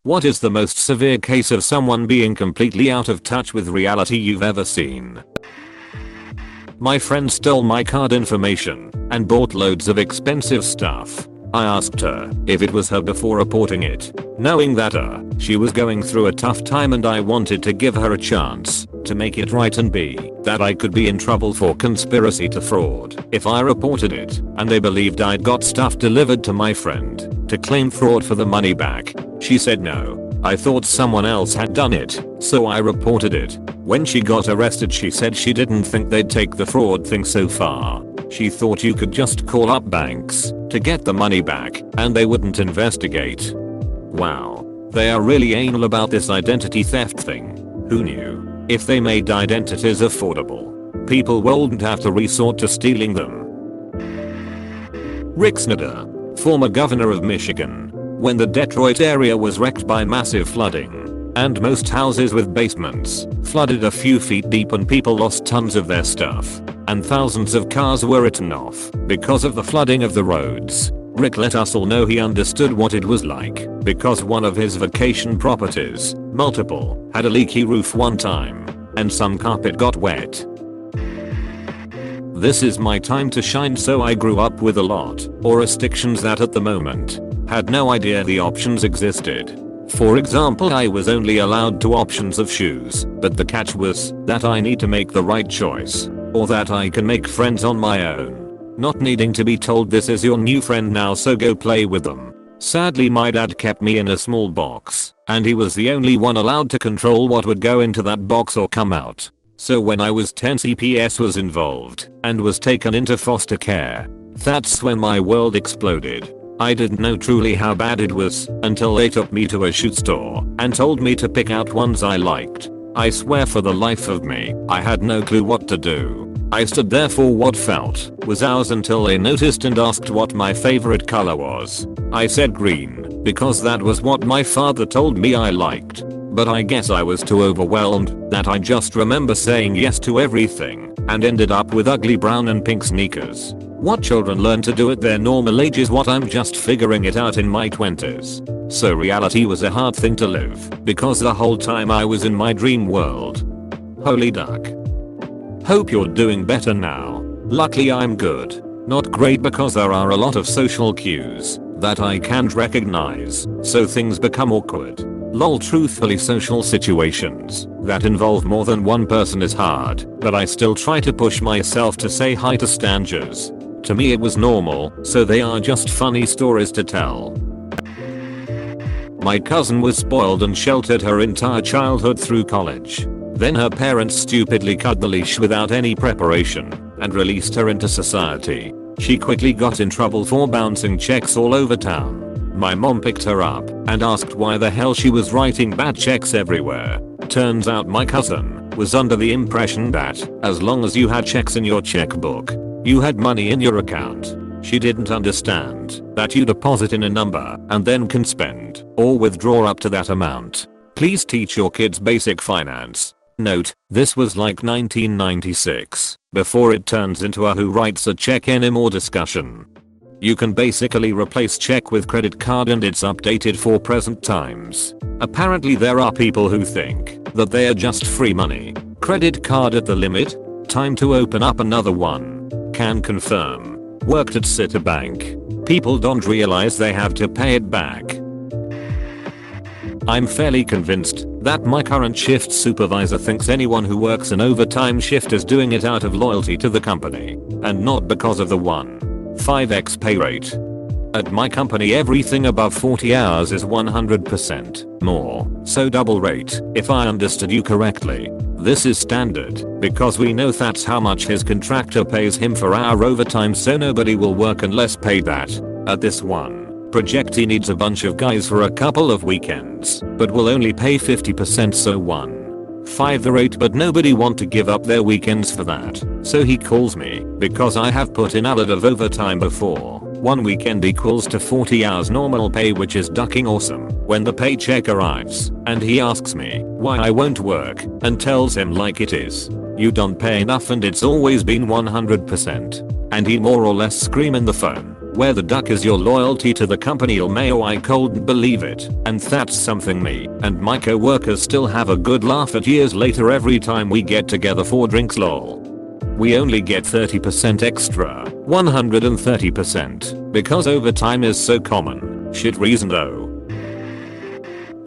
What is the most severe case of someone being completely out of touch with reality you've ever seen? My friend stole my card information and bought loads of expensive stuff. I asked her if it was her before reporting it, knowing that she was going through a tough time and I wanted to give her a chance to make it right, and that I could be in trouble for conspiracy to fraud if I reported it, and they believed I'd got stuff delivered to my friend to claim fraud for the money back. She said no. I thought someone else had done it, so I reported it. When she got arrested, she said she didn't think they'd take the fraud thing so far. She thought you could just call up banks to get the money back and they wouldn't investigate. Wow. They are really anal about this identity theft thing. Who knew? If they made identities affordable, people wouldn't have to resort to stealing them. Rick Snyder, former governor of Michigan. When the Detroit area was wrecked by massive flooding, and most houses with basements flooded a few feet deep and people lost tons of their stuff, and thousands of cars were written off because of the flooding of the roads, Rick let us all know he understood what it was like because one of his vacation properties, multiple, had a leaky roof one time, and some carpet got wet. This is my time to shine, so I grew up with a lot or restrictions that at the moment had no idea the options existed. For example, I was only allowed 2 options of shoes, but the catch was that I need to make the right choice, or that I can make friends on my own, not needing to be told this is your new friend now so go play with them. Sadly, my dad kept me in a small box, and he was the only one allowed to control what would go into that box or come out. So when I was 10, CPS was involved and was taken into foster care. That's when my world exploded. I didn't know truly how bad it was until they took me to a shoe store and told me to pick out ones I liked. I swear for the life of me, I had no clue what to do. I stood there for what felt was hours until they noticed and asked what my favorite color was. I said green because that was what my father told me I liked. But I guess I was too overwhelmed that I just remember saying yes to everything and ended up with ugly brown and pink sneakers. What children learn to do at their normal age is what I'm just figuring it out in my 20s. So reality was a hard thing to live because the whole time I was in my dream world. Holy duck. Hope you're doing better now. Luckily I'm good. Not great because there are a lot of social cues that I can't recognize, so things become awkward. Lol, truthfully social situations that involve more than one person is hard, but I still try to push myself to say hi to strangers. To me it was normal, so they are just funny stories to tell. My cousin was spoiled and sheltered her entire childhood through college. Then her parents stupidly cut the leash without any preparation and released her into society. She quickly got in trouble for bouncing checks all over town. My mom picked her up and asked why the hell she was writing bad checks everywhere. Turns out my cousin was under the impression that as long as you had checks in your checkbook, you had money in your account. She didn't understand that you deposit in a number and then can spend or withdraw up to that amount. Please teach your kids basic finance. Note, this was like 1996, before it turns into a who writes a check anymore discussion. You can basically replace check with credit card and it's updated for present times. Apparently there are people who think that they are just free money. Credit card at the limit? Time to open up another one. Can confirm. Worked at Citibank. People don't realize they have to pay it back. I'm fairly convinced that my current shift supervisor thinks anyone who works an overtime shift is doing it out of loyalty to the company and not because of the 1.5x pay rate. At my company everything above 40 hours is 100% more, so double rate, if I understood you correctly. This is standard because we know that's how much his contractor pays him for our overtime, so nobody will work unless paid that. At this one project he needs a bunch of guys for a couple of weekends, but will only pay 50%, so 1.5 the rate, but nobody want to give up their weekends for that. So he calls me because I have put in a lot of overtime before. 1 weekend equals to 40 hours normal pay, which is ducking awesome. When the paycheck arrives and he asks me why I won't work and tells him like it is, you don't pay enough and it's always been 100%. And he more or less scream in the phone. Where the duck is your loyalty to the company or mayo? I couldn't believe it, and that's something me and my co-workers still have a good laugh at years later every time we get together for drinks lol. We only get 30% extra, 130%, because overtime is so common. Shit reason though.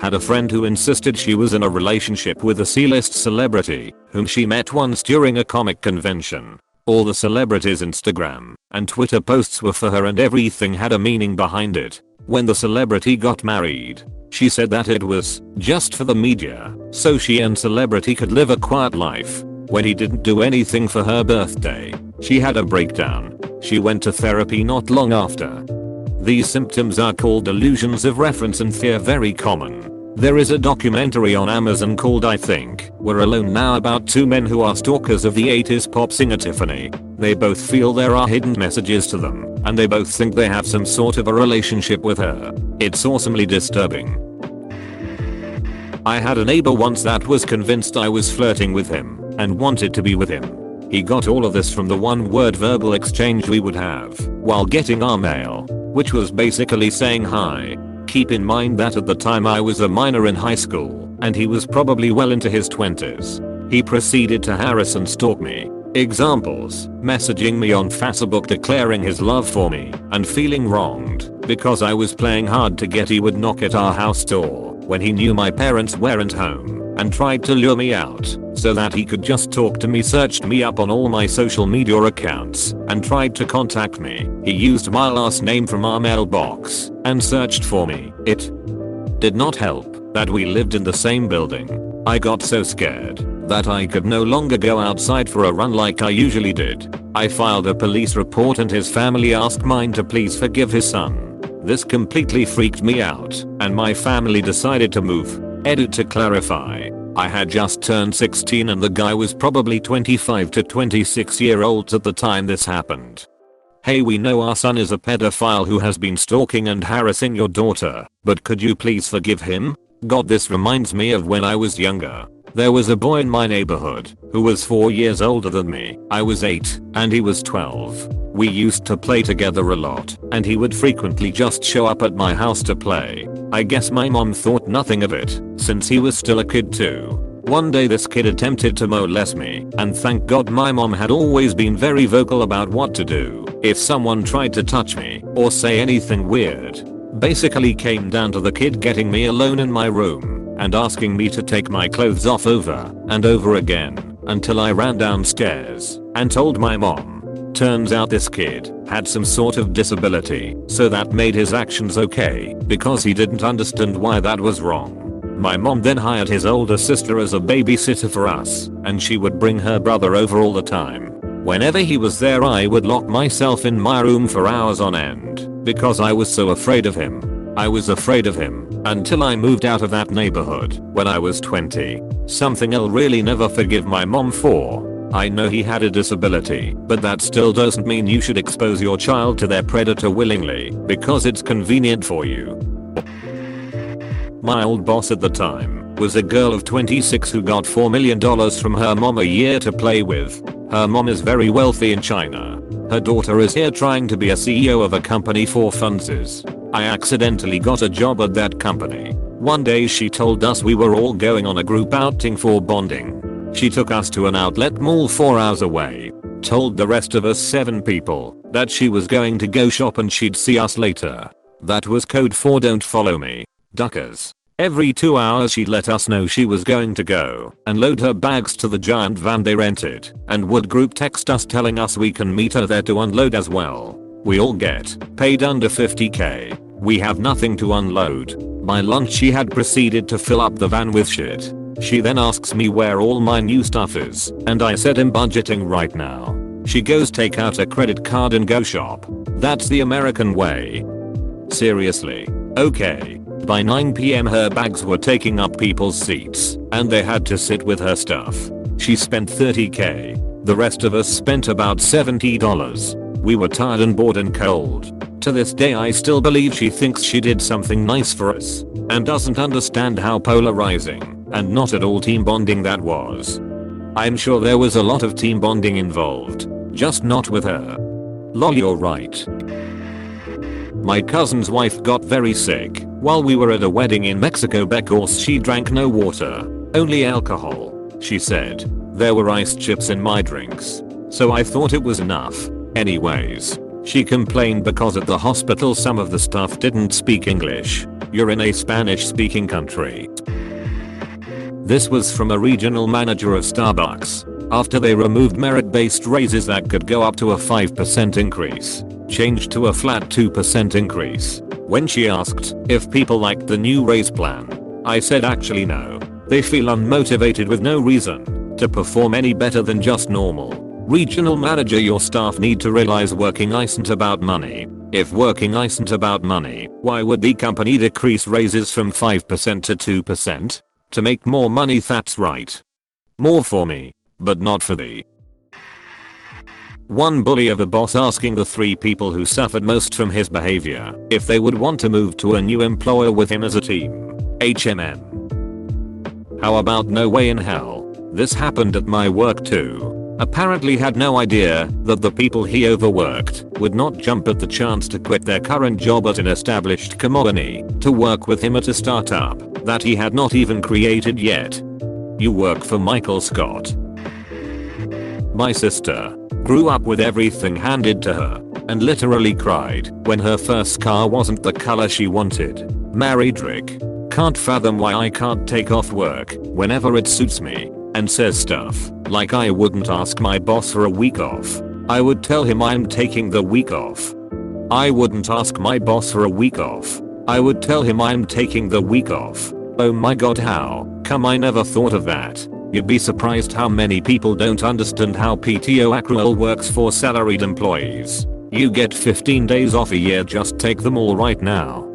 Had a friend who insisted she was in a relationship with a C-list celebrity, whom she met once during a comic convention. All the celebrities' Instagram and Twitter posts were for her and everything had a meaning behind it. When the celebrity got married, she said that it was just for the media, so she and celebrity could live a quiet life. When he didn't do anything for her birthday, she had a breakdown. She went to therapy not long after. These symptoms are called delusions of reference and fear, very common. There is a documentary on Amazon called I Think We're Alone Now about two men who are stalkers of the 80s pop singer Tiffany. They both feel there are hidden messages to them, and they both think they have some sort of a relationship with her. It's awesomely disturbing. I had a neighbor once that was convinced I was flirting with him and wanted to be with him. He got all of this from the one-word verbal exchange we would have while getting our mail, which was basically saying hi. Keep in mind that at the time I was a minor in high school, and he was probably well into his 20s. He proceeded to harass and stalk me. Examples: messaging me on Facebook declaring his love for me and feeling wronged because I was playing hard to get. He would knock at our house door when he knew my parents weren't home and tried to lure me out so that he could just talk to me. Searched me up on all my social media accounts and tried to contact me. He used my last name from our mailbox and searched for me. It did not help that we lived in the same building. I got so scared that I could no longer go outside for a run like I usually did. I filed a police report and his family asked mine to please forgive his son. This completely freaked me out, and my family decided to move. Edit: to clarify, I had just turned 16 and the guy was probably 25 to 26-year-olds at the time this happened. Hey, we know our son is a pedophile who has been stalking and harassing your daughter, but could you please forgive him? God, this reminds me of when I was younger. There was a boy in my neighborhood who was 4 years older than me. I was 8 and he was 12. We used to play together a lot and he would frequently just show up at my house to play. I guess my mom thought nothing of it since he was still a kid too. One day this kid attempted to molest me, and thank God my mom had always been very vocal about what to do if someone tried to touch me or say anything weird. Basically came down to the kid getting me alone in my room and asking me to take my clothes off over and over again until I ran downstairs and told my mom. Turns out this kid had some sort of disability, so that made his actions okay because he didn't understand why that was wrong. My mom then hired his older sister as a babysitter for us, and she would bring her brother over all the time. Whenever he was there, I would lock myself in my room for hours on end because I was so afraid of him. I was afraid of him until I moved out of that neighborhood when I was 20. Something I'll really never forgive my mom for. I know he had a disability, but that still doesn't mean you should expose your child to their predator willingly because it's convenient for you. My old boss at the time was a girl of 26 who got $4 million from her mom a year to play with. Her mom is very wealthy in China. Her daughter is here trying to be a CEO of a company for funsies. I accidentally got a job at that company. One day she told us we were all going on a group outing for bonding. She took us to an outlet mall 4 hours away, told the rest of us 7 people that she was going to go shop and she'd see us later. That was code for don't follow me, duckers. Every 2 hours she'd let us know she was going to go and load her bags to the giant van they rented and would group text us telling us we can meet her there to unload as well. We all get paid under 50k. We have nothing to unload. By lunch she had proceeded to fill up the van with shit. She then asks me where all my new stuff is, and I said I'm budgeting right now. She goes take out a credit card and go shop. That's the American way. Seriously. Okay. By 9 PM her bags were taking up people's seats, and they had to sit with her stuff. She spent 30k. The rest of us spent about $70. We were tired and bored and cold. To this day I still believe she thinks she did something nice for us and doesn't understand how polarizing and not at all team bonding that was. I'm sure there was a lot of team bonding involved, just not with her. Lol, you're right. My cousin's wife got very sick while we were at a wedding in Mexico because she drank no water, only alcohol. She said, there were ice chips in my drinks. So I thought it was enough. Anyways, she complained because at the hospital some of the staff didn't speak English. You're in a Spanish speaking country. This was from a regional manager of Starbucks. After they removed merit-based raises that could go up to a 5% increase, changed to a flat 2% increase. When she asked if people liked the new raise plan, I said actually no. They feel unmotivated with no reason to perform any better than just normal. Regional manager, your staff need to realize working isn't about money. If working isn't about money, why would the company decrease raises from 5% to 2%? To make more money, that's right. More for me, but not for thee. One bully of a boss asking the 3 people who suffered most from his behavior if they would want to move to a new employer with him as a team. HMM. How about no way in hell? This happened at my work too. Apparently had no idea that the people he overworked would not jump at the chance to quit their current job at an established company to work with him at a startup that he had not even created yet. You work for Michael Scott. My sister grew up with everything handed to her and literally cried when her first car wasn't the color she wanted. Married Rick. Can't fathom why I can't take off work whenever it suits me, and says stuff like I wouldn't ask my boss for a week off. I would tell him I'm taking the week off. I wouldn't ask my boss for a week off. I would tell him I'm taking the week off. Oh my god, how come I never thought of that? You'd be surprised how many people don't understand how PTO accrual works for salaried employees. You get 15 days off a year, just take them all right now.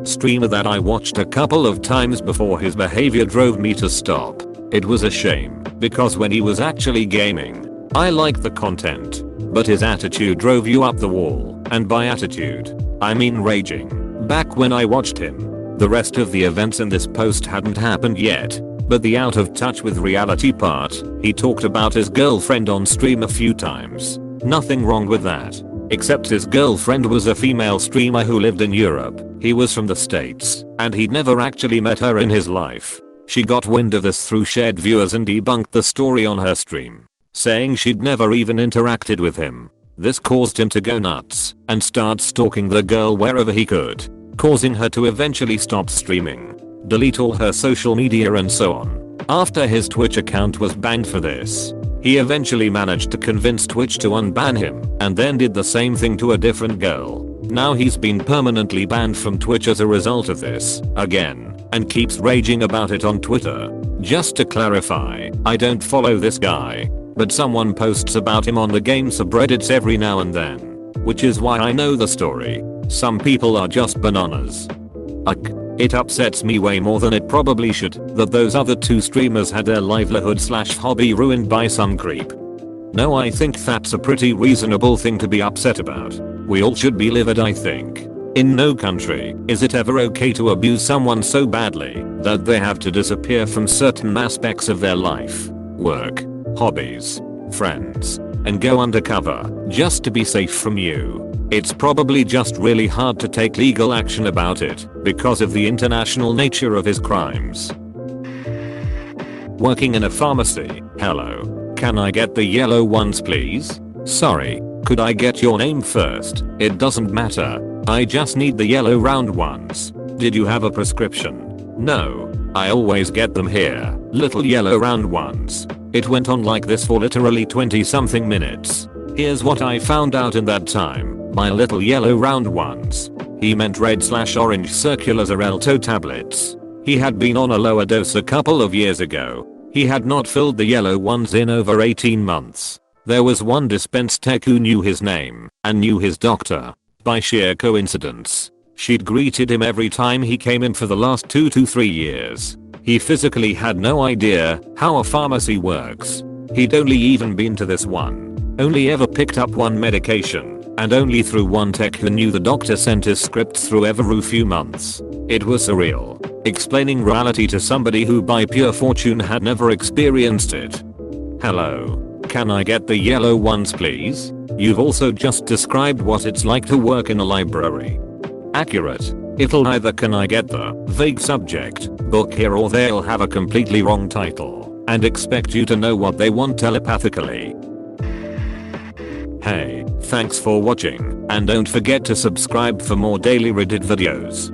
Streamer that I watched a couple of times before his behavior drove me to stop. It was a shame, because when he was actually gaming, I liked the content, but his attitude drove you up the wall, and by attitude, I mean raging. Back when I watched him, the rest of the events in this post hadn't happened yet, but the out of touch with reality part, he talked about his girlfriend on stream a few times. Nothing wrong with that. Except his girlfriend was a female streamer who lived in Europe. He was from the States, and he'd never actually met her in his life. She got wind of this through shared viewers and debunked the story on her stream, saying she'd never even interacted with him. This caused him to go nuts and start stalking the girl wherever he could, causing her to eventually stop streaming, delete all her social media and so on. After his Twitch account was banned for this, he eventually managed to convince Twitch to unban him, and then did the same thing to a different girl. Now he's been permanently banned from Twitch as a result of this, again, and keeps raging about it on Twitter. Just to clarify, I don't follow this guy, but someone posts about him on the game subreddits every now and then, which is why I know the story. Some people are just bananas. It upsets me way more than it probably should that those other 2 streamers had their livelihood/hobby ruined by some creep. No, I think that's a pretty reasonable thing to be upset about. We all should be livid, I think. In no country is it ever okay to abuse someone so badly that they have to disappear from certain aspects of their life, work, hobbies, friends, and go undercover just to be safe from you. It's probably just really hard to take legal action about it because of the international nature of his crimes. Working in a pharmacy. Hello. Can I get the yellow ones please? Sorry, could I get your name first? It doesn't matter. I just need the yellow round ones. Did you have a prescription? No. I always get them here. Little yellow round ones. It went on like this for literally 20 something minutes. Here's what I found out in that time. My little yellow round ones. He meant red/orange circular Xarelto tablets. He had been on a lower dose a couple of years ago. He had not filled the yellow ones in over 18 months. There was one dispense tech who knew his name and knew his doctor. By sheer coincidence, she'd greeted him every time he came in for the last 2 to 3 years. He physically had no idea how a pharmacy works. He'd only even been to this one. Only ever picked up one medication. And only through one tech who knew the doctor sent his scripts through every few months. It was surreal, explaining reality to somebody who by pure fortune had never experienced it. Hello. Can I get the yellow ones please? You've also just described what it's like to work in a library. Accurate. It'll either "Can I get the vague subject book here," or they'll have a completely wrong title and expect you to know what they want telepathically. Hey, thanks for watching, and don't forget to subscribe for more daily Reddit videos.